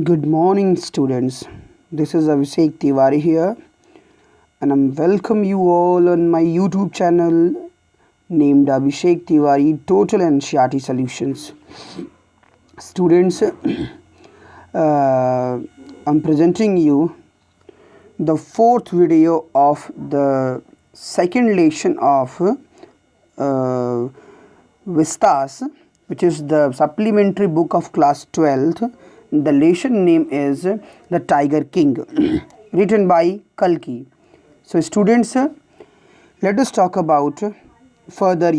Good morning, students. This is Abhishek Tiwari here, and I welcome you all on my YouTube channel named Abhishek Tiwari Total NCERT Solutions. Students, I'm presenting you the fourth video of the second lesson of Vistas, which is the supplementary book of class 12th. The lesson name is The Tiger King, written by Kalki. So students, let us talk about further.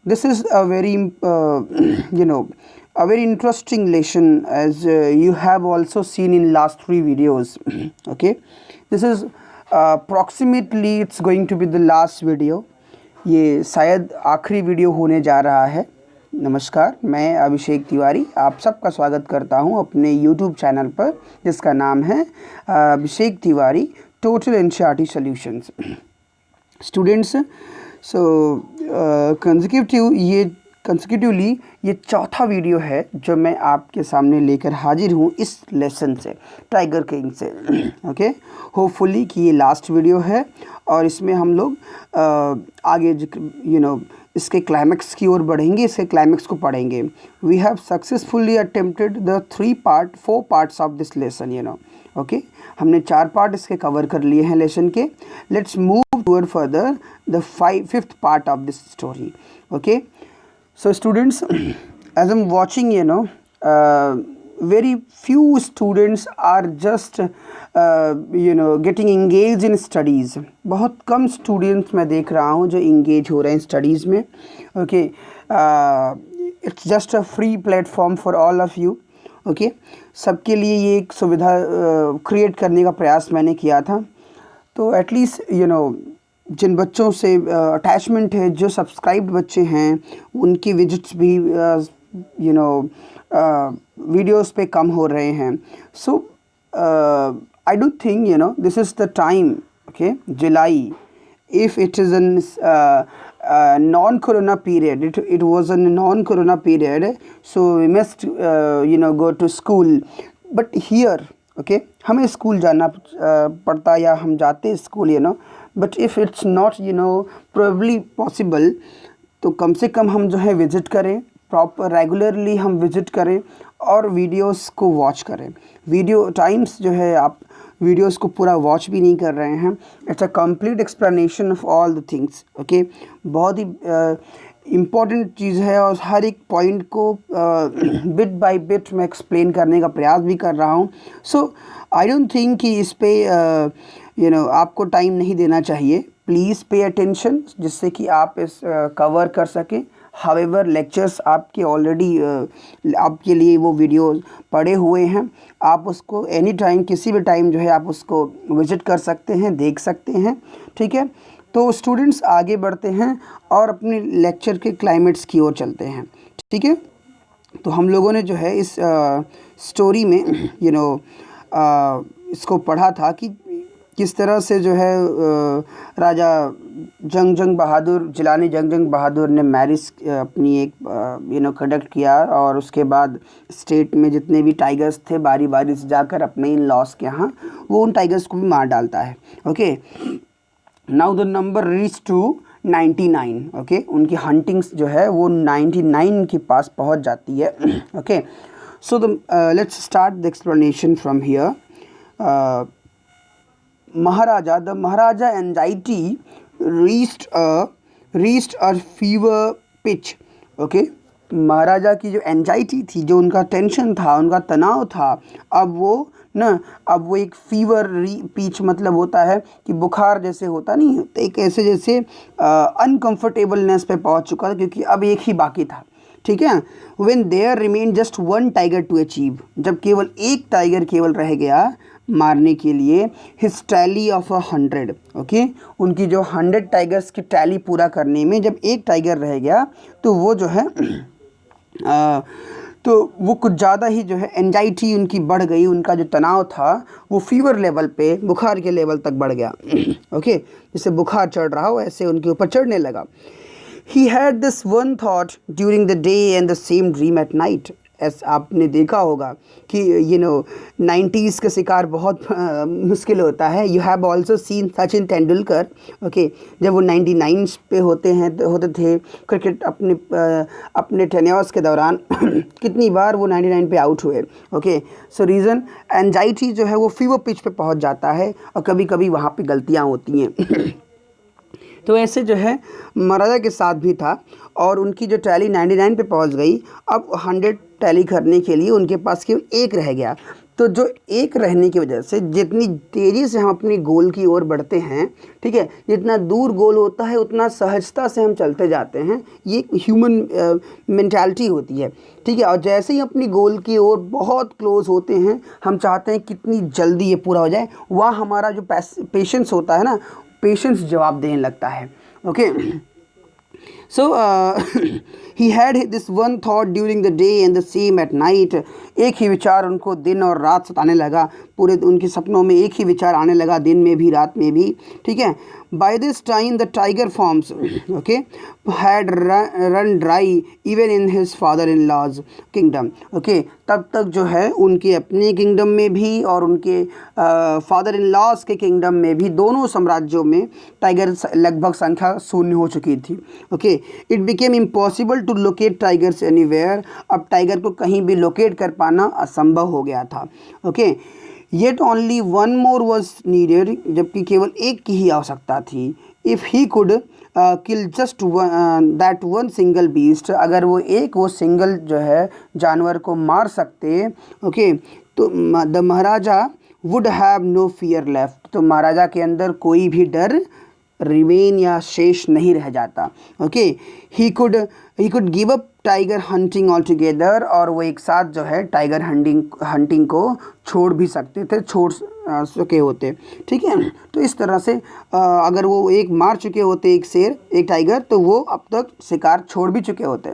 This is a very a very interesting lesson, as you have also seen in last three videos. Okay, this is approximately it's going to be the last video. ये शायद आखिरी video होने जा रहा है. नमस्कार, मैं अभिषेक तिवारी आप सबका स्वागत करता हूं अपने YouTube चैनल पर, जिसका नाम है Abhishek Tiwari total NCERT solutions. Students, so consecutively ये चौथा वीडियो है जो मैं आपके सामने लेकर हाजिर हूँ इस लेसन से, टाइगर किंग से. ओके, होपफुली कि ये लास्ट वीडियो है और इसमें हम लोग आगे इसके क्लाइमेक्स की ओर बढ़ेंगे, इसके क्लाइमेक्स को पढ़ेंगे. We have successfully attempted the 4 parts of this lesson. Okay, हमने 4 पार्ट इसके कवर कर लिए हैं लेसन के. Let's move toward further the 5th part of this story. Okay, so students, as I'm watching, very few students are just getting engaged in studies. बहुत कम students मैं देख रहा हूँ जो engage हो रहे हैं studies में. Okay, it's just a free platform for all of you. Okay, सबके लिए ये एक सुविधा create करने का प्रयास मैंने किया था. तो एटलीस्ट जिन बच्चों से अटैचमेंट है, जो सब्सक्राइब्ड बच्चे हैं, उनकी विजिट्स भी वीडियोस पे कम हो रहे हैं. So I don't think this is the time. Okay, July, if it is an non-corona period, it was a non-corona period, so we must go to school. But here, okay, हमें school जाना पड़ता या हम जाते school, but if it's not probably possible, तो कम से कम हम जो है विज़िट करें, प्रॉपर रेगुलरली हम विज़िट करें और वीडियोस को वॉच करें. वीडियो टाइम्स जो है आप वीडियोस को पूरा वॉच भी नहीं कर रहे हैं. It's a complete explanation of all the things. Okay, बहुत ही इम्पॉर्टेंट चीज़ है और हर एक पॉइंट को बिट बाय बिट मैं एक्सप्लेन करने का प्रयास भी कर रहा हूँ. सो आई डोंट थिंक कि इस पे आपको टाइम नहीं देना चाहिए. प्लीज़ पे अटेंशन, जिससे कि आप इस कवर कर सकें. हावेवर लेक्चर्स आपके ऑलरेडी आपके लिए वो वीडियो पड़े हुए हैं. आप उसको एनी टाइम, किसी भी टाइम जो है आप उसको विज़िट कर सकते हैं, देख सकते हैं. ठीक है, तो स्टूडेंट्स आगे बढ़ते हैं और अपने लेक्चर के क्लाइमेट्स की ओर चलते हैं. ठीक है, तो हम लोगों ने जो है इस स्टोरी में इसको पढ़ा था कि किस तरह से जो है राजा जंग बहादुर, जिलानी जंग बहादुर ने मैरिज अपनी एक कंडक्ट किया और उसके बाद स्टेट में जितने भी टाइगर्स थे बारी बारी से जाकर अपने इन लॉस के यहाँ वो उन टाइगर्स को भी मार डालता है. Okay, now the number reach to 99. Okay, उनकी हंटिंग्स जो है वो 99 के पास पहुँच जाती है. Okay, so let's start the explanation from here. the Maharaja anxiety reached a fever pitch. Okay, महाराजा की जो एंजाइटी थी, जो उनका टेंशन था, उनका तनाव था, अब वो एक फीवर पिच मतलब होता है कि बुखार जैसे होता नहीं, तो एक ऐसे जैसे अनकंफर्टेबलनेस पे पहुंच चुका था, क्योंकि अब एक ही बाकी था. ठीक है, when there remained just one tiger to achieve, जब केवल एक टाइगर केवल रह गया मारने के लिए. his tally of 100. ओके, उनकी जो 100 टाइगर्स की टैली पूरा करने में जब एक टाइगर रह गया, तो वो जो है तो वो कुछ ज़्यादा ही जो है एंजाइटी उनकी बढ़ गई. उनका जो तनाव था वो फीवर लेवल पे, बुखार के लेवल तक बढ़ गया. ओके, जैसे बुखार चढ़ रहा हो ऐसे उनके ऊपर चढ़ने लगा. He had this one thought during the day and the same dream at night. आपने देखा होगा कि 90s का शिकार बहुत मुश्किल होता है। You have also seen Sachin Tendulkar, okay, जब वो 99 पे होते थे क्रिकेट अपने टेन्योर्स के दौरान कितनी बार वो 99 पे आउट हुए। ओके, सो रीज़न एंजाइटी जो है वो फीवर पिच पे पहुंच जाता है और कभी कभी वहाँ पे गलतियाँ होती हैं। तो ऐसे जो है महाराजा के साथ भी था और उनकी जो टैली 99 पे पहुंच गई। अब 100 टैली करने के लिए उनके पास केवल एक रह गया। तो जो एक रहने की वजह से जितनी तेज़ी से हम अपनी गोल की ओर बढ़ते हैं, ठीक है, जितना दूर गोल होता है उतना सहजता से हम चलते जाते हैं। ये ह्यूमन मेंटालिटी होती है, ठीक है। और जैसे ही अपनी गोल की ओर बहुत क्लोज होते हैं, हम चाहते हैं कितनी जल्दी ये पूरा हो जाए। वहाँ हमारा जो पेशेंस होता है ना, पेशेंस जवाब देने लगता है। Okay, so he had this one thought during the day and the same at night। एक ही विचार उनको दिन और रात सताने लगा। पूरे उनके सपनों में एक ही विचार आने लगा, दिन में भी रात में भी, ठीक है। By this time the tiger forms, okay, had run dry even in his father-in-law's kingdom। okay, तब तक जो है उनके अपने किंगडम में भी और उनके फादर इन लॉज के किंगडम में भी, दोनों साम्राज्यों में टाइगर लगभग संख्या शून्य हो चुकी थी। Okay, it became impossible to locate tigers anywhere. अब टाइगर को कहीं भी लोकेट कर पाना असंभव हो गया था। Okay, yet only one more was needed, जबकि केवल एक की ही आवश्यकता थी। If he could kill just that one single beast, अगर वो सिंगल जो है जानवर को मार सकते, ओके, तो the Maharaja would have no fear left, तो महाराजा के अंदर कोई भी डर रिमेन या शेष नहीं रह जाता। Okay, he could give up tiger hunting all together, और वो एक साथ जो है टाइगर हंटिंग को छोड़ भी सकते थे, छोड़ चुके होते, ठीक है। तो इस तरह से अगर वो एक मार चुके होते, एक शेर, एक टाइगर, तो वो अब तक शिकार छोड़ भी चुके होते।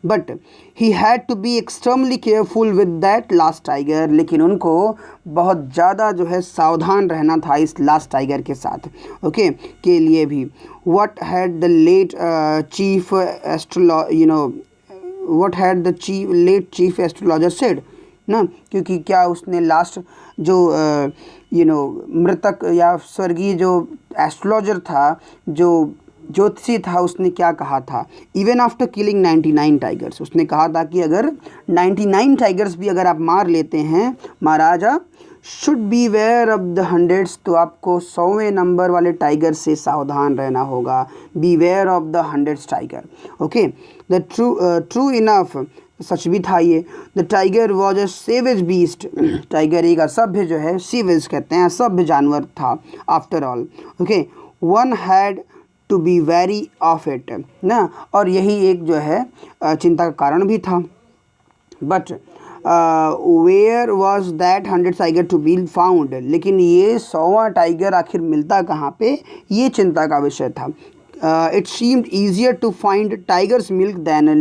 But he had to be extremely careful with that last tiger, लेकिन उनको बहुत ज़्यादा जो है सावधान रहना था इस लास्ट टाइगर के साथ, ओके, के लिए भी। What had the late chief astrologer said ना, क्योंकि क्या उसने लास्ट जो मृतक या स्वर्गीय जो एस्ट्रोलॉजर था, जो ज्योतिषी था, उसने क्या कहा था। इवन आफ्टर किलिंग 99 टाइगर्स, उसने कहा था कि अगर 99 टाइगर्स भी अगर आप मार लेते हैं maharaja, should beware of the 100s, तो आपको 100वें नंबर वाले टाइगर से सावधान रहना होगा। Beware of the 100s tiger. Okay, the true enough, सच भी था ये। The tiger was a savage beast, tiger एक असभ्य जो है, सेवेज कहते हैं, असभ्य जानवर था after all. Okay, one had to be wary of it ना, और यही एक जो है चिंता का कारण भी था। But where was that 100 tiger to be found, लेकिन ये 100वां टाइगर आखिर मिलता कहाँ पे, ये चिंता का विषय था। It seemed easier to find tiger's milk than a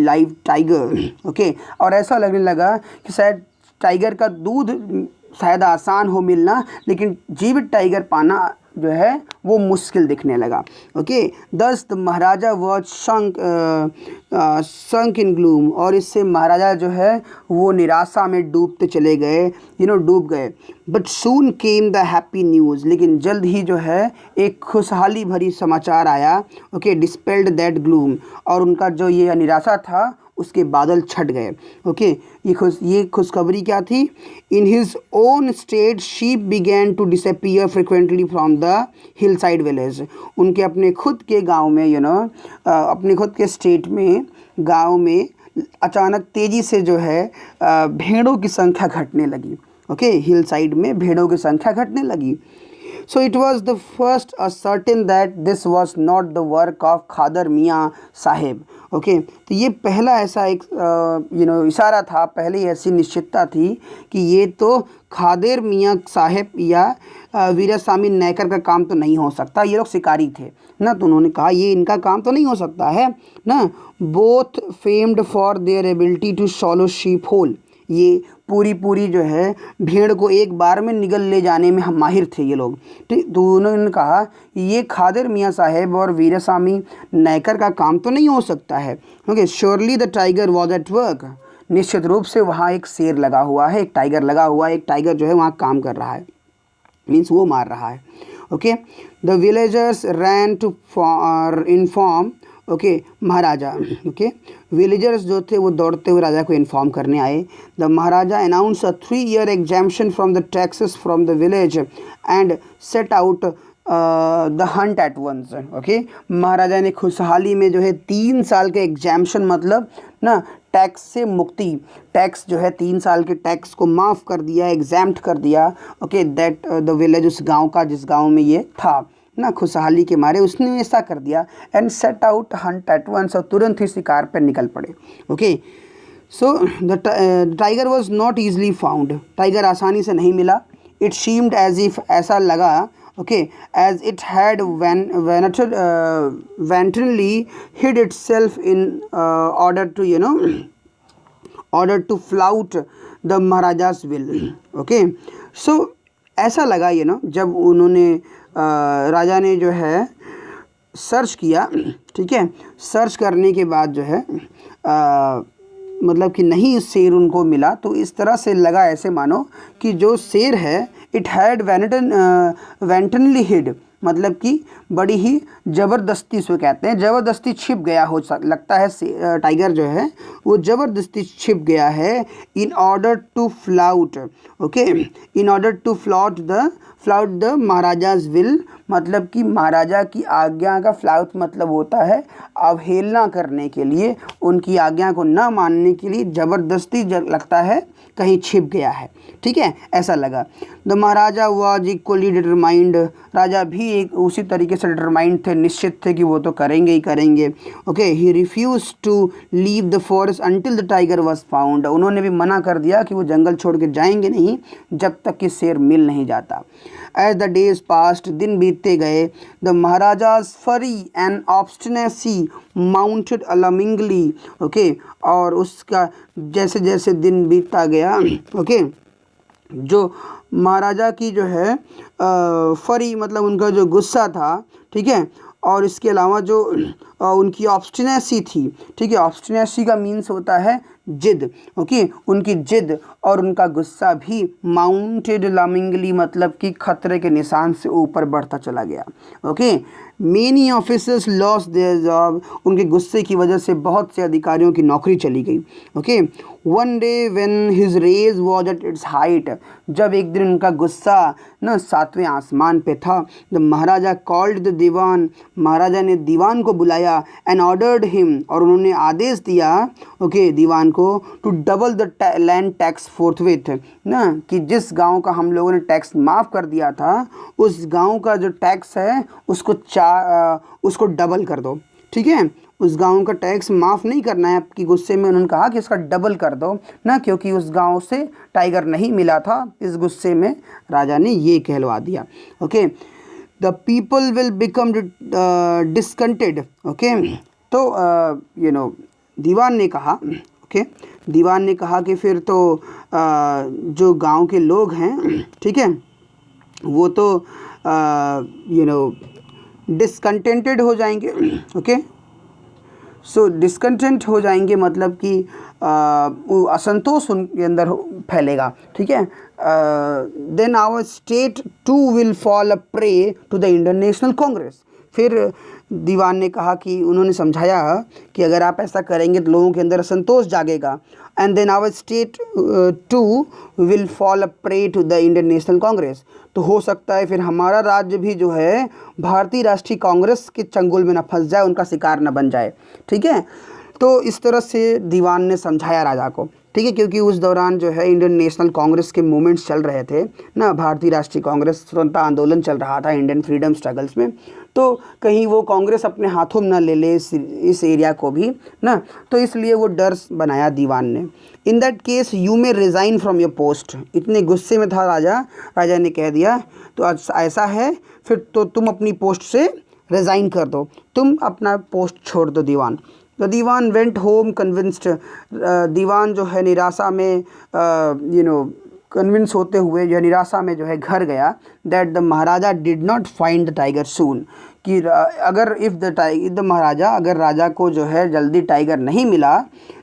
live tiger। Okay, और ऐसा लगने लगा कि शायद टाइगर का दूध शायद आसान हो मिलना, लेकिन जीवित टाइगर पाना जो है वो मुश्किल दिखने लगा। ओके, दस the maharaja was sunk in gloom, और इससे महाराजा जो है वो निराशा में डूबते चले गए, डूब गए। But soon came the happy news, लेकिन जल्द ही जो है एक खुशहाली भरी समाचार आया। ओके, डिस्पेल्ड दैट ग्लूम, और उनका जो ये निराशा था उसके बादल छट गए। ओके, ये खुशखबरी क्या थी। In his own state sheep began to disappear frequently from the hillside village, उनके अपने खुद के गांव में अपने खुद के स्टेट में, गांव में अचानक तेज़ी से जो है भेड़ों की संख्या घटने लगी। ओके, हिल साइड में भेड़ों की संख्या घटने लगी। So it was the first certain that this was not the work of खादर मियाँ साहेब। ओके, तो ये पहला ऐसा एक इशारा था, पहले ऐसी निश्चितता थी कि ये तो खादर मियाँ साहेब या वीरास्वामी नायकर का काम तो नहीं हो सकता, ये लोग शिकारी थे ना, तो उन्होंने कहा ये इनका काम तो नहीं हो सकता है ना। Both famed for their ability to swallow sheep whole, ये पूरी जो है भेड़ को एक बार में निगल ले जाने में हम माहिर थे ये लोग। तो उन्होंने कहा ये खादर मियाँ साहेब और वीरास्वामी नायकर का काम तो नहीं हो सकता है। Okay, surely the tiger was at work, निश्चित रूप से वहाँ एक शेर लगा हुआ है, एक टाइगर लगा हुआ है, एक टाइगर जो है वहाँ काम कर रहा है, मीन्स वो मार रहा है। Okay, the villagers ran to inform okay Maharaja. Okay, villagers जो थे वो दौड़ते हुए राजा को इन्फॉर्म करने आए। The maharaja announce a 3-year exemption from the taxes from the village and set out the hunt at once. Okay, maharaja ने खुशहाली में जो है 3 साल के एग्जाम्पशन मतलब ना टैक्स से मुक्ति, टैक्स जो है 3 साल के टैक्स को माफ़ कर दिया, एग्जैम्प्ट कर दिया। ओके, दैट द विलेज, उस गांव का जिस गांव में ये था ना, खुशहाली के मारे उसने ऐसा कर दिया। And set out hunt at once, और तुरंत ही शिकार पर निकल पड़े। Okay, so the tiger was not easily found, tiger आसानी से नहीं मिला। इट सीम्ड एज इफ, ऐसा लगा okay, as it had wantonly hid itself in order to order to flout the Maharaja's will. Okay, so ऐसा लगा जब उन्होंने राजा ने जो है सर्च किया, ठीक है, सर्च करने के बाद जो है मतलब कि नहीं शेर उनको मिला, तो इस तरह से लगा ऐसे मानो कि जो शेर है इट हैड वेंटनली हिड, मतलब कि बड़ी ही ज़बरदस्ती से कहते हैं, ज़बरदस्ती छिप गया हो लगता है टाइगर जो है वो ज़बरदस्ती छिप गया है। In order to flout, okay, in order to flout the maharaja's will, मतलब कि महाराजा की आज्ञा का फ्लाउट मतलब होता है अवहेलना करने के लिए, उनकी आज्ञा को न मानने के लिए ज़बरदस्ती लगता है कहीं छिप गया है, ठीक है, ऐसा लगा। The maharaja was equally determined, राजा भी एक उसी तरीके से डिटरमाइंड थे, निश्चित थे कि वो तो करेंगे ही करेंगे। Okay, he refuse to leave the forest until the tiger was found, उन्होंने भी मना कर दिया कि वो जंगल छोड़ के जाएंगे नहीं जब तक कि शेर मिल नहीं जाता। एज द डेज पास्ट, दिन बीतते गए, द महाराजाज फरी and obstinacy mounted alarmingly. Okay, और उसका जैसे जैसे दिन बीतता गया, ओके, जो महाराजा की जो है फरी मतलब उनका जो गुस्सा था, ठीक है, और इसके अलावा जो उनकी ऑब्स्टिनेसी थी, ठीक है, ऑब्स्टिनेसी का मीन्स होता है जिद। ओके, उनकी जिद और उनका गुस्सा भी माउंटेड लामिंगली मतलब कि खतरे के निशान से ऊपर बढ़ता चला गया। Okay, many officers loss their job, उनके गुस्से की वजह से बहुत से अधिकारियों की नौकरी चली गई। Okay, one day when his rage was at its height, जब एक दिन उनका गुस्सा ना 7वें आसमान पे था, द महाराजा कॉल्ड द दीवान, महाराजा ने दीवान को बुलाया, एंड ऑर्डर्ड हिम, और उन्होंने आदेश दिया, ओके, दीवान को, to double the land tax forthwith, ना कि जिस गांव का हम लोगों ने टैक्स माफ़ कर दिया था उस गांव का जो टैक्स है उसको डबल कर दो, ठीक है, उस गांव का टैक्स माफ़ नहीं करना है आपकी। गुस्से में उन्होंने कहा कि इसका डबल कर दो ना, क्योंकि उस गांव से टाइगर नहीं मिला था, इस गुस्से में राजा ने ये कहलवा दिया। Okay, the people will become discontented. Okay, तो दीवान ने कहा, ओके, दीवान ने कहा कि फिर तो जो गांव के लोग हैं, ठीक है, वो तो डिसकंटेंटेड हो जाएंगे। ओके, सो डिसकंटेंट हो जाएंगे मतलब कि वो असंतोष उनके अंदर फैलेगा, ठीक है। Then our state too will fall a prey to the Indian national Congress. फिर दीवान ने कहा कि उन्होंने समझाया कि अगर आप ऐसा करेंगे तो लोगों के अंदर असंतोष जागेगा। And then our state too will fall a prey to the Indian national Congress. तो हो सकता है फिर हमारा राज्य भी जो है भारतीय राष्ट्रीय कांग्रेस के चंगुल में न फंस जाए, उनका शिकार न बन जाए, ठीक है। तो इस तरह से दीवान ने समझाया राजा को, ठीक है, क्योंकि उस दौरान जो है इंडियन नेशनल कांग्रेस के मूवमेंट्स चल रहे थे ना, भारतीय राष्ट्रीय कांग्रेस स्वतंत्रता आंदोलन चल रहा था इंडियन फ्रीडम स्ट्रगल्स में, तो कहीं वो कांग्रेस अपने हाथों में न ले ले इस एरिया को भी ना, तो इसलिए वो डर बनाया दीवान ने। In that case you may resign from your post. इतने गुस्से में था राजा ने कह दिया तो ऐसा है फिर तो तुम अपनी पोस्ट से रिज़ाइन कर दो, तुम अपना पोस्ट छोड़ दो dewan. The dewan went home convinced. Dewan जो है निराशा में कन्विंस होते हुए जो निराशा में जो है घर गया। That the maharaja did not find the tiger soon, कि अगर इफ़ द महाराजा, अगर राजा को जो है जल्दी टाइगर नहीं मिला,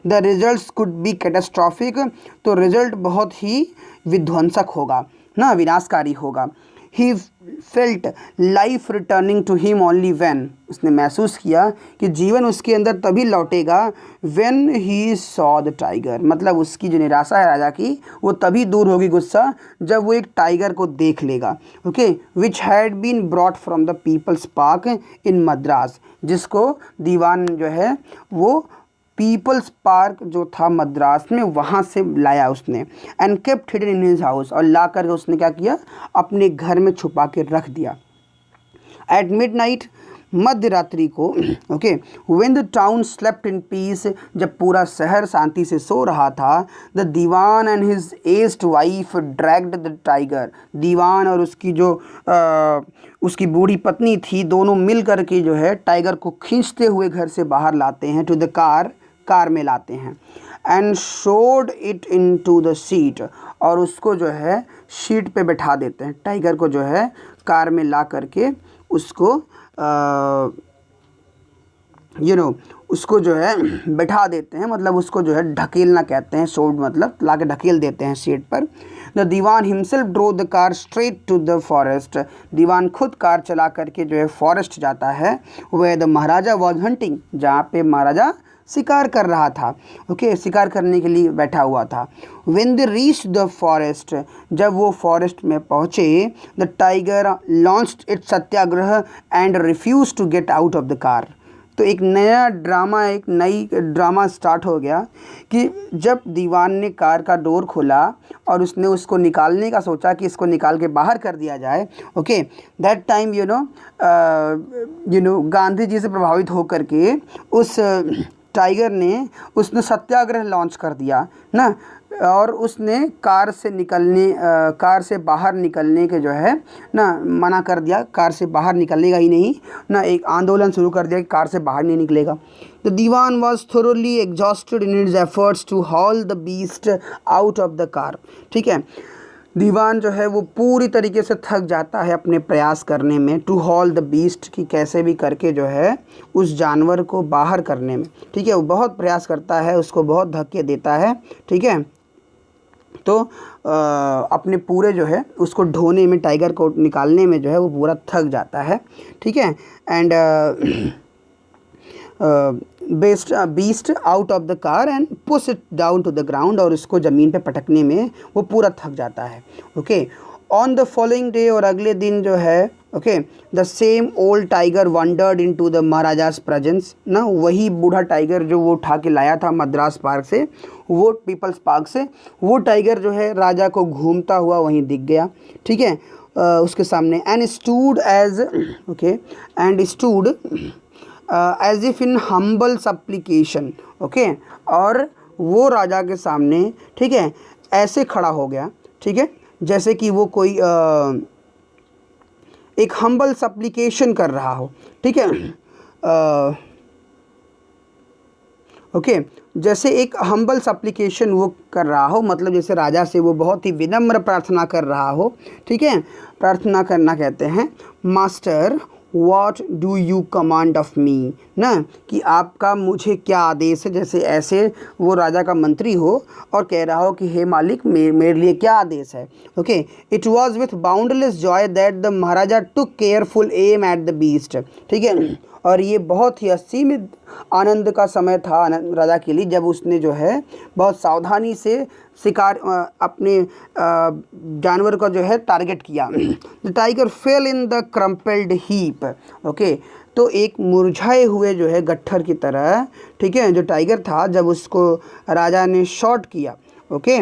the results could be catastrophic, तो रिजल्ट बहुत ही विध्वंसक होगा ना, विनाशकारी होगा। He felt life returning to him only when, उसने महसूस किया कि जीवन उसके अंदर तभी लौटेगा when he saw the tiger, मतलब उसकी जो निराशा है राजा की वो तभी दूर होगी, गुस्सा, जब वो एक टाइगर को देख लेगा। Okay, which had been brought from the People's Park in Madras, जिसको दीवान जो है वो पीपल्स पार्क जो था मद्रास में वहाँ से लाया उसने। And kept hidden in his house, और ला करके उसने क्या किया, अपने घर में छुपा के रख दिया। एट मिडनाइट, मध्य रात्रि को, okay, when the town slept in peace, जब पूरा शहर शांति से सो रहा था, the dewan and his aged wife dragged the tiger, dewan और उसकी जो उसकी बूढ़ी पत्नी थी, दोनों मिल करके जो है टाइगर को खींचते हुए घर से बाहर लाते हैं, टू द कार में लाते हैं। And shoved it into the seat, और उसको जो है शीट पे बैठा देते हैं, टाइगर को जो है कार में ला करके उसको उसको जो है बैठा देते हैं, मतलब उसको जो है ढकेलना कहते हैं, शोड मतलब ला के ढकेल देते हैं सीट पर। The dewan himself drove the car straight to the forest, dewan खुद कार चला करके जो है फॉरेस्ट जाता है, where the maharaja was hunting, जहाँ पे महाराजा शिकार कर रहा था। ओके, शिकार करने के लिए बैठा हुआ था। When they reach the forest, जब वो फॉरेस्ट में पहुँचे, the tiger launched its satyagraha and refuse to get out of the car, तो एक नई ड्रामा स्टार्ट हो गया कि जब दीवान ने कार का डोर खोला और उसने उसको निकालने का सोचा कि इसको निकाल के बाहर कर दिया जाए। Okay, that time Gandhi ji से प्रभावित होकर के उस टाइगर ने उसने सत्याग्रह लॉन्च कर दिया ना, और उसने कार से बाहर निकलने के जो है ना मना कर दिया, कार से बाहर निकलने का ही नहीं ना, एक आंदोलन शुरू कर दिया कि कार से बाहर नहीं निकलेगा। The Dewan was thoroughly exhausted in his efforts to haul the beast out of the car, ठीक है, दीवान जो है वो पूरी तरीके से थक जाता है अपने प्रयास करने में, टू हॉल द बीस्ट, कि कैसे भी करके जो है उस जानवर को बाहर करने में, ठीक है, वो बहुत प्रयास करता है, उसको बहुत धक्के देता है, ठीक है, तो अपने पूरे जो है उसको ढोने में, टाइगर को निकालने में जो है वो पूरा थक जाता है, ठीक है। And beast out of the car and push it down to the ground, और उसको ज़मीन पे पटकने में वो पूरा थक जाता है। Okay, on the following day, और अगले दिन जो है, okay, the same old tiger wandered into the maharaja's presence ना, वही बूढ़ा टाइगर जो वो उठा के लाया था मद्रास पार्क से, वो पीपल्स पार्क से, वो टाइगर जो है राजा को घूमता हुआ वहीं दिख गया, ठीक है, उसके सामने। And stood as if in humble supplication, okay, और वो राजा के सामने, ठीक है, ऐसे खड़ा हो गया, ठीक है, जैसे कि वो कोई एक हम्बल सप्लिकेशन कर रहा हो, ठीक है, ओके, जैसे एक हम्बल सप्लिकेशन वो कर रहा हो, मतलब जैसे राजा से वो बहुत ही विनम्र प्रार्थना कर रहा हो, ठीक है, प्रार्थना करना कहते हैं। Master what do you command of me ना, कि आपका मुझे क्या आदेश है, जैसे ऐसे वो राजा का मंत्री हो और कह रहा हो कि हे मालिक मेरे लिए क्या आदेश है। Okay, it was with boundless joy that the Maharaja took careful aim at the beast, ठीक है, और ये बहुत ही असीमित आनंद का समय था राजा के लिए, जब उसने जो है बहुत सावधानी से शिकार अपने जानवर का जो है टारगेट किया। The tiger fail in the crumpled heap, okay, तो एक मुरझाए हुए जो है गट्ठर की तरह, ठीक है, जो टाइगर था, जब उसको राजा ने शॉट किया, ओके,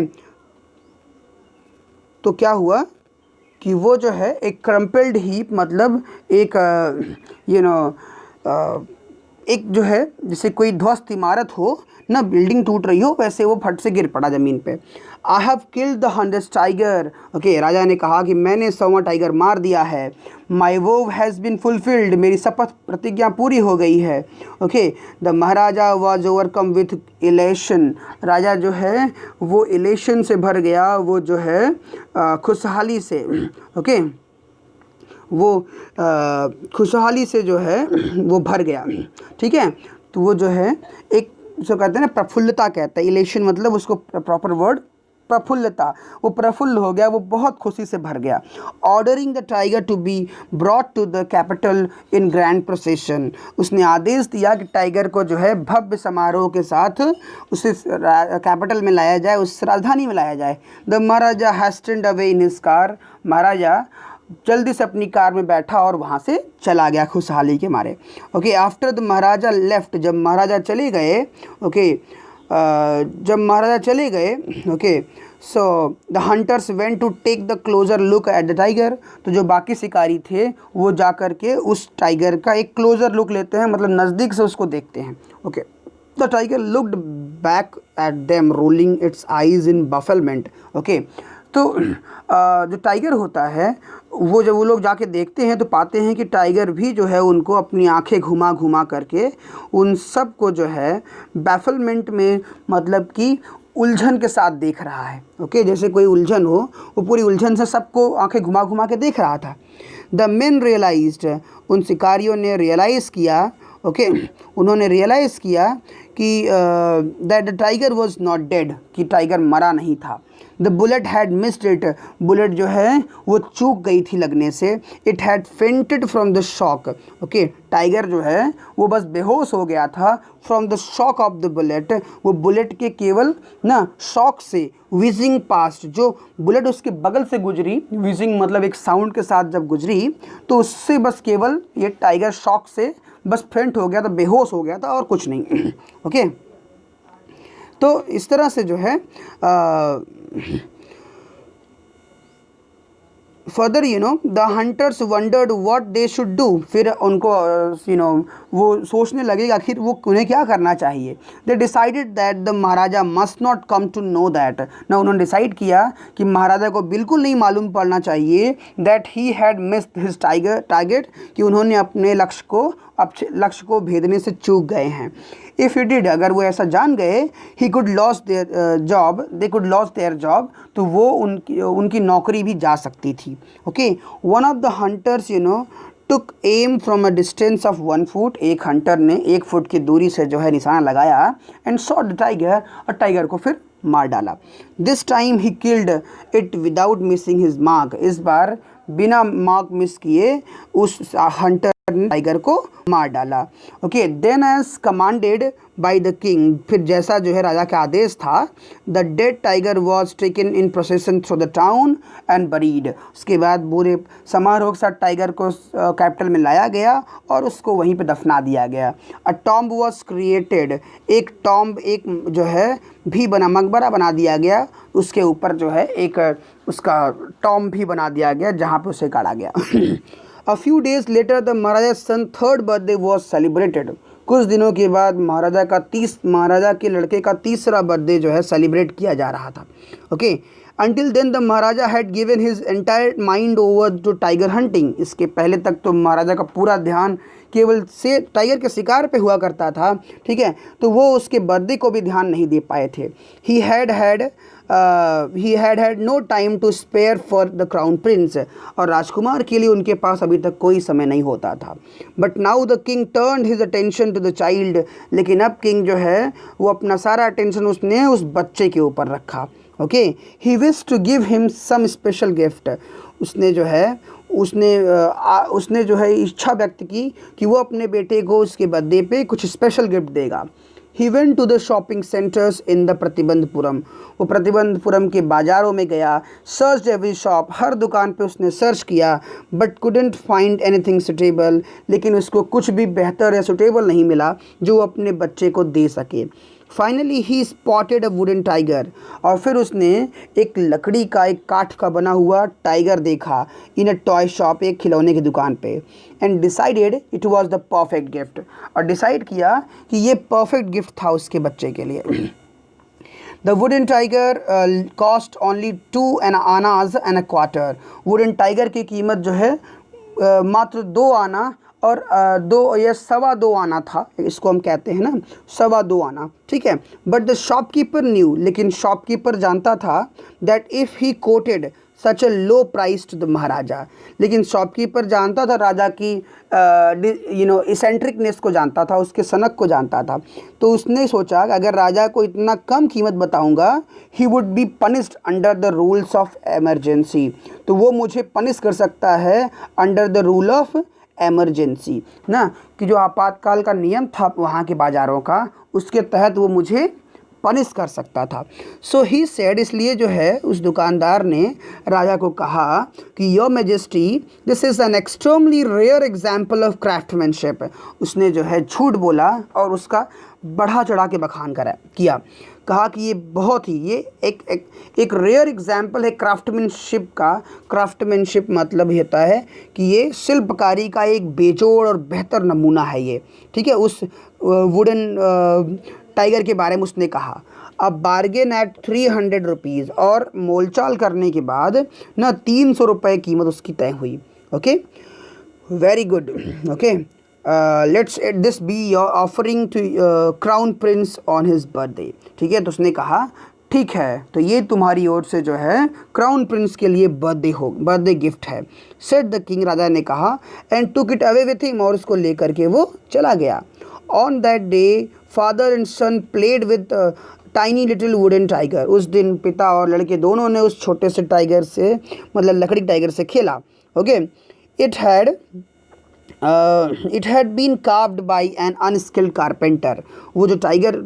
तो क्या हुआ कि वो जो है एक क्रम्पल्ड हीप, मतलब एक एक जो है जैसे कोई ध्वस्त इमारत हो ना, बिल्डिंग टूट रही हो, वैसे वो फट से गिर पड़ा ज़मीन पे। I have killed the 100th tiger, okay, राजा ने कहा कि मैंने 100वां टाइगर मार दिया है। माई वोव हैज़ बिन फुलफिल्ड, मेरी शपथ प्रतिज्ञा पूरी हो गई है। Okay, the maharaja was overcome with elation, राजा जो है वो इलेशन से भर गया, वो जो है खुशहाली से। ओके, वो खुशहाली से जो है वो भर गया, ठीक है। तो वो जो है एक, जो कहते हैं ना प्रफुल्लता कहते हैं, इलेशन मतलब उसको प्रॉपर वर्ड प्रफुल्लता, वो प्रफुल्ल हो गया, वो बहुत खुशी से भर गया। Ordering the tiger to be brought to the capital in grand procession, उसने आदेश दिया कि टाइगर को जो है भव्य समारोह के साथ उसे कैपिटल में लाया जाए, उस राजधानी में लाया जाए। The maharaja hastened away in his car, maharaja जल्दी से अपनी कार में बैठा और वहाँ से चला गया खुशहाली के मारे। Okay, after the Maharaja left, जब महाराजा चले गए, ओके, जब महाराजा चले गए, okay, so the hunters went to take the closer look at the tiger, तो जो बाकी शिकारी थे वो जा कर के उस टाइगर का एक क्लोजर लुक लेते हैं, मतलब नज़दीक से उसको देखते हैं। Okay, the tiger looked back at them rolling its eyes in bafflement. Okay, तो जो टाइगर होता है वो जब वो लोग जाके देखते हैं तो पाते हैं कि टाइगर भी जो है उनको अपनी आंखें घुमा घुमा करके उन सब को जो है बैफलमेंट में, मतलब कि उलझन के साथ देख रहा है। ओके, जैसे कोई उलझन हो, वो पूरी उलझन से सबको आंखें घुमा घुमा के देख रहा था। द मेन रियलाइज्ड, उन शिकारियों ने रियलाइज़ किया, ओके, उन्होंने रियलाइज़ किया कि that the tiger was not dead, कि टाइगर मरा नहीं था। The bullet had missed it, bullet जो है वो चूक गई थी लगने से। It had fainted from the shock, okay, tiger जो है वो बस बेहोश हो गया था from the shock of the bullet, वो बुलेट के केवल ना शॉक से, विजिंग पास्ट, जो बुलेट उसके बगल से गुजरी, विजिंग मतलब एक साउंड के साथ जब गुजरी तो उससे बस केवल ये टाइगर शॉक से बस फेंट हो गया था, बेहोश हो गया था और कुछ नहीं। ओके, तो इस तरह से जो है further the hunters wondered what they should do, फिर उनको वो सोचने लगे कि आखिर वो उन्हें क्या करना चाहिए। They decided that the Maharaja must not come to know that, ना उन्होंने डिसाइड किया कि महाराजा को बिल्कुल नहीं मालूम पड़ना चाहिए that he had missed his target, कि उन्होंने अपने लक्ष्य को भेदने से चूक गए हैं। इफ़ ही डिड, अगर वो ऐसा जान गए, he could loss their job, they could loss their job, तो वो उनकी नौकरी भी जा सकती थी। Okay, one of the hunters took am from a distance of 1 foot, एक हंटर ने 1 फुट की दूरी से जो है निशाना लगाया, एंड शॉट द टाइगर, और टाइगर को फिर मार डाला। This time he killed it without missing his mark, इस बार बिना मार्क मिस किए उस हंटर ने टाइगर को मार डाला। Okay, then as commanded by the king, फिर जैसा जो है राजा का आदेश था, the dead tiger was taken in procession through the town and buried, उसके बाद पूरे समारोह के साथ टाइगर को कैपिटल में लाया गया और उसको वहीं पे दफना दिया गया। अ टॉम्ब वॉज क्रिएटेड, एक टॉम्ब, एक जो है भी बना, मकबरा बना दिया गया, उसके ऊपर जो है एक उसका टॉम्ब भी बना दिया गया जहाँ पे उसे गाड़ा गया। A few days later the Maharaja son 3rd birthday was celebrated, कुछ दिनों के बाद महाराजा के लड़के का 3रा बर्थडे जो है सेलिब्रेट किया जा रहा था। Okay, until then the Maharaja had given his entire mind over to tiger hunting, इसके पहले तक तो महाराजा का पूरा ध्यान केवल से टाइगर के शिकार पे हुआ करता था, ठीक है, तो वो उसके बर्थडे को भी ध्यान नहीं दे पाए थे। he had no time to spare for the crown prince, और राजकुमार के लिए उनके पास अभी तक कोई समय नहीं होता था। but now the king turned his attention to the child, लेकिन अब किंग जो है वो अपना सारा अटेंशन उसने उस बच्चे के ऊपर रखा। Okay, he wished to give him some special gift, उसने जो है इच्छा व्यक्त की कि वो अपने बेटे को उसके बर्थडे पे कुछ स्पेशल गिफ्ट देगा। He went to the shopping centers in the Pratibandapuram, वो प्रतिबंधपुरम के बाज़ारों में गया। सर्च एवरी शॉप, हर दुकान पे उसने सर्च किया, but couldn't find anything suitable, लेकिन उसको कुछ भी बेहतर या सुटेबल नहीं मिला जो वो अपने बच्चे को दे सके। Finally he spotted a wooden tiger, और फिर उसने एक लकड़ी का, एक काठ का बना हुआ टाइगर देखा इन अ टॉय शॉप, एक खिलौने की दुकान पे, and decided it was the perfect gift, और डिसाइड किया कि ये परफेक्ट गिफ्ट था उसके बच्चे के लिए। The wooden tiger cost only 2 आनाज and a quarter, wooden tiger की कीमत जो है मात्र 2 आना और 2 या 2.25 आना था, इसको हम कहते हैं ना 2.25 आना, ठीक है। बट द शॉपकीपर न्यू, लेकिन शॉपकीपर जानता था that if he quoted such a low price to the maharaja. लेकिन शॉपकीपर जानता था राजा की इसेंट्रिकनेस को जानता था, उसके सनक को जानता था। तो उसने सोचा कि अगर राजा को इतना कम कीमत बताऊंगा, he would be punished under the rules of emergency, तो वो मुझे पनिश कर सकता है under the rule of emergency ना, कि जो आपातकाल का नियम था वहाँ के बाज़ारों का, उसके तहत वो मुझे पनिश कर सकता था। सो ही सेड, इसलिए जो है उस दुकानदार ने राजा को कहा कि your majesty, this is an extremely rare example of craftsmanship. उसने जो है झूठ बोला और उसका बढ़ा चढ़ा के बखान किया, कहा कि ये बहुत ही, ये एक रेयर एग्जाम्पल है क्राफ्टमैनशिप का। क्राफ्टमैनशिप मतलब होता है कि ये शिल्पकारी का एक बेजोड़ और बेहतर नमूना है ये, ठीक है। उस वुडन टाइगर के बारे में उसने कहा। अब बार्गेन एट 300 रुपीज़, और मोलचाल करने के बाद ना 300 रुपये कीमत उसकी तय हुई। Okay, very good. Okay, let's this be your offering to crown prince on his birthday. ठीक है, तो उसने कहा ठीक है, तो ये तुम्हारी ओर से जो है क्राउन प्रिंस के लिए बर्थडे गिफ्ट है। सेड द किंग, राजा ने कहा, and took it away with him, और उसको लेकर के वो चला गया। On that day father and son played with tiny little wooden tiger. उस दिन पिता और लड़के दोनों ने उस छोटे से टाइगर से, मतलब लकड़ी टाइगर से खेला। Okay, it had been carved by an unskilled carpenter. वो जो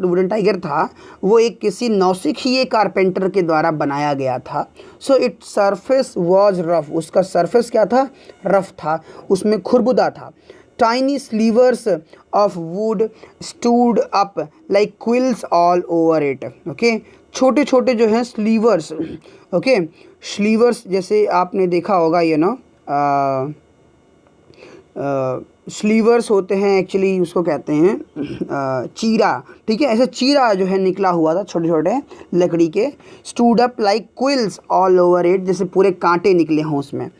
वुडन टाइगर था वो एक किसी नौसिखिए कारपेंटर के द्वारा बनाया गया था। So it surface was rough, उसका सरफेस क्या था, रफ था, उसमें खुरबुदा था। Tiny slivers of wood stood up like quills all over it. Okay, छोटे छोटे जो हैं स्लीवर्स, ओके, स्लीवर्स जैसे आपने देखा होगा, स्लीवर्स होते हैं एक्चुअली, उसको कहते हैं चीरा। ठीक है, ऐसे चीरा जो है निकला हुआ था छोटे छोटे लकड़ी के। Stood up like quills all over it, जैसे पूरे कांटे निकले हों उसमें।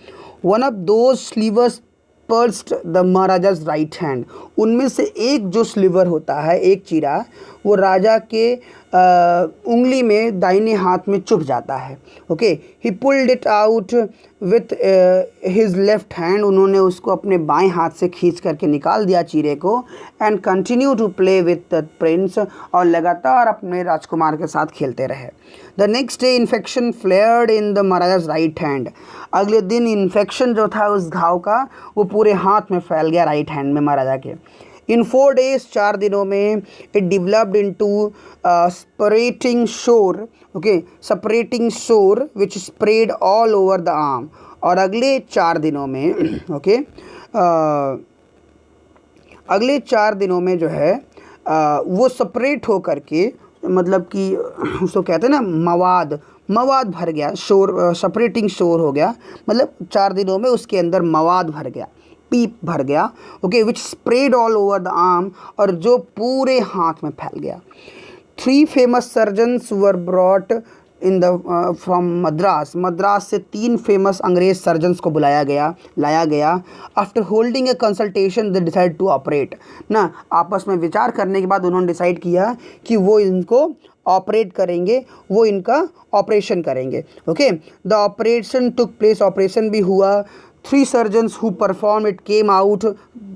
One of those slivers pierced the Maharaja's right hand. उनमें से एक जो स्लीवर होता है, एक चीरा, वो राजा के उंगली में दाहिने हाथ में चुभ जाता है। Okay, he pulled it out with his left hand, उन्होंने उसको अपने बाएं हाथ से खींच करके निकाल दिया चीरे को। And continue to play with the prince, और लगातार अपने राजकुमार के साथ खेलते रहे। The next day infection flared in the Maharaja's right hand. अगले दिन इन्फेक्शन जो था उस घाव का वो पूरे हाथ में फैल गया, राइट हैंड में महाराजा के। इन 4 days, 4 दिनों में, इट डिवेलप्ड इनटू स्प्रेटिंग शोर। Okay, spreading sore which spread all over the arm. और अगले 4 दिनों में, ओके, अगले 4 दिनों में जो है वो स्प्रेट हो करके, मतलब कि उसको कहते हैं ना मवाद भर गया, शोर, स्प्रेटिंग शोर हो गया, मतलब 4 दिनों में उसके अंदर मवाद भर गया, पीप भर गया। Okay, which spread all over the arm, और जो पूरे हाथ में फैल गया। 3 famous surgeons were brought in the from Madras से 3 फेमस अंग्रेज सर्जन्स को लाया गया। After holding a consultation they decide to operate ना, आपस में विचार करने के बाद उन्होंने डिसाइड किया कि वो इनको ऑपरेट करेंगे, वो इनका ऑपरेशन करेंगे। Okay, the operation took place, operation भी हुआ। 3 surgeons who perform it came out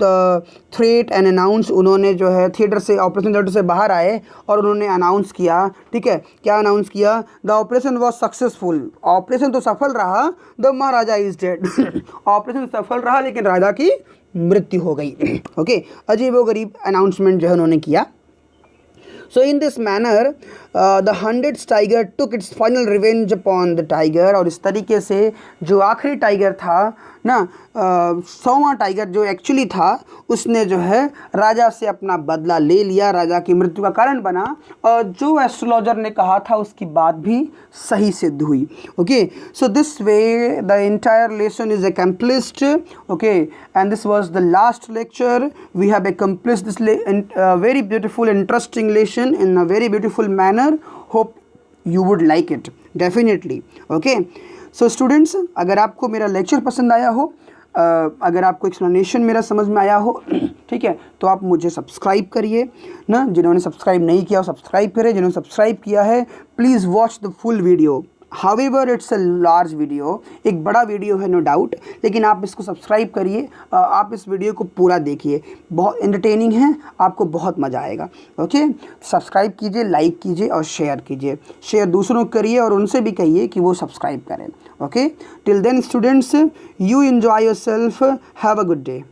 the threat and announce, उन्होंने जो है थिएटर से, ऑपरेशन थिएटर से बाहर आए और उन्होंने अनाउंस किया। ठीक है, क्या अनाउंस किया? The operation was successful, operation तो सफल रहा, the Maharaja is dead. Operation सफल रहा लेकिन राजा की मृत्यु हो गई। ओके, अजीबोगरीब अनाउंसमेंट जो है उन्होंने किया। So in this manner the 100th tiger took its final revenge upon the tiger, और इस तरीके से जो आखिरी टाइगर था ना, 100वां टाइगर जो एक्चुअली था, उसने जो है राजा से अपना बदला ले लिया, राजा की मृत्यु का कारण बना, और जो एस्ट्रोलॉजर ने कहा था उसकी बात भी सही सिद्ध हुई। Okay, so this way the entire lesson is accomplished. Okay, and this was the last lecture. We have accomplished this very beautiful, interesting lesson in a very beautiful manner. Hope you would like it definitely. Okay, so students, अगर आपको मेरा lecture पसंद आया हो, अगर आपको explanation मेरा समझ में आया हो, ठीक है, तो आप मुझे सब्सक्राइब करिए ना। जिन्होंने सब्सक्राइब नहीं किया वो सब्सक्राइब करें, जिन्होंने सब्सक्राइब किया है please watch the full video. However it's a large video, एक बड़ा वीडियो है नो डाउट, लेकिन आप इसको सब्सक्राइब करिए, आप इस वीडियो को पूरा देखिए, बहुत एंटरटेनिंग है, आपको बहुत मज़ा आएगा। ओके, सब्सक्राइब कीजिए, लाइक कीजिए और शेयर कीजिए, शेयर दूसरों को करिए और उनसे भी कहिए कि वो सब्सक्राइब करें। Okay, till then students, you enjoy yourself, have a good day.